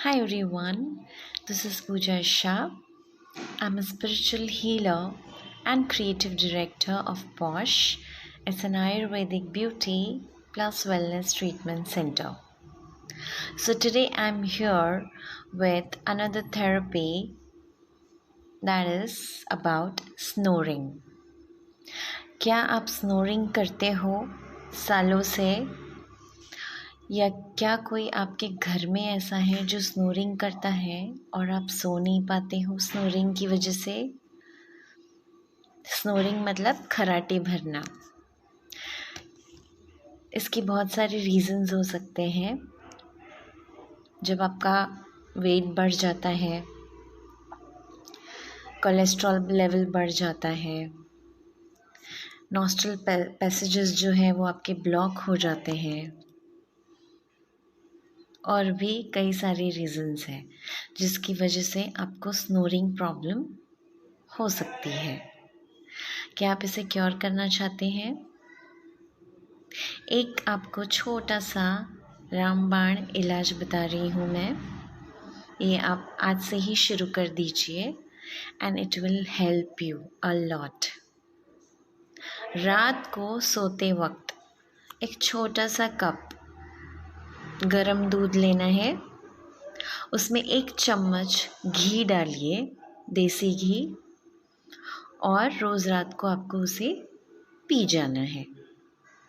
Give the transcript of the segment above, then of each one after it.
Hi everyone, this is Pooja Shah. I'm a spiritual healer and creative director of POSH. It's an Ayurvedic beauty plus wellness treatment center. So today I'm here with another therapy that is about snoring. क्या आप snoring करते हो सालों से या क्या कोई आपके घर में ऐसा है जो स्नोरिंग करता है और आप सो नहीं पाते हो स्नोरिंग की वजह से। स्नोरिंग मतलब खराटे भरना। इसके बहुत सारे रीज़न्स हो सकते हैं। जब आपका वेट बढ़ जाता है, कोलेस्ट्रॉल लेवल बढ़ जाता है, नॉस्ट्रल पैसेजेस जो हैं वो आपके ब्लॉक हो जाते हैं, और भी कई सारे रीज़न्स हैं जिसकी वजह से आपको स्नोरिंग प्रॉब्लम हो सकती है। क्या आप इसे क्योर करना चाहते हैं? एक आपको छोटा सा रामबाण इलाज बता रही हूँ मैं। ये आप आज से ही शुरू कर दीजिए and it will help you a lot. रात को सोते वक्त एक छोटा सा कप गरम दूध लेना है। उसमें 1 चम्मच घी डालिए, देसी घी, और रोज़ रात को आपको उसे पी जाना है,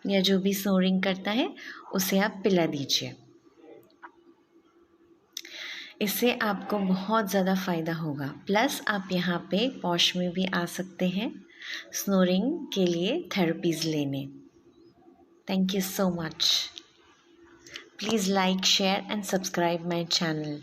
या जो भी स्नोरिंग करता है उसे आप पिला दीजिए। इससे आपको बहुत ज़्यादा फ़ायदा होगा। प्लस आप यहाँ पे पॉश में भी आ सकते हैं स्नोरिंग के लिए थेरेपीज़ लेने। Thank you so much. Please like, share and subscribe my channel.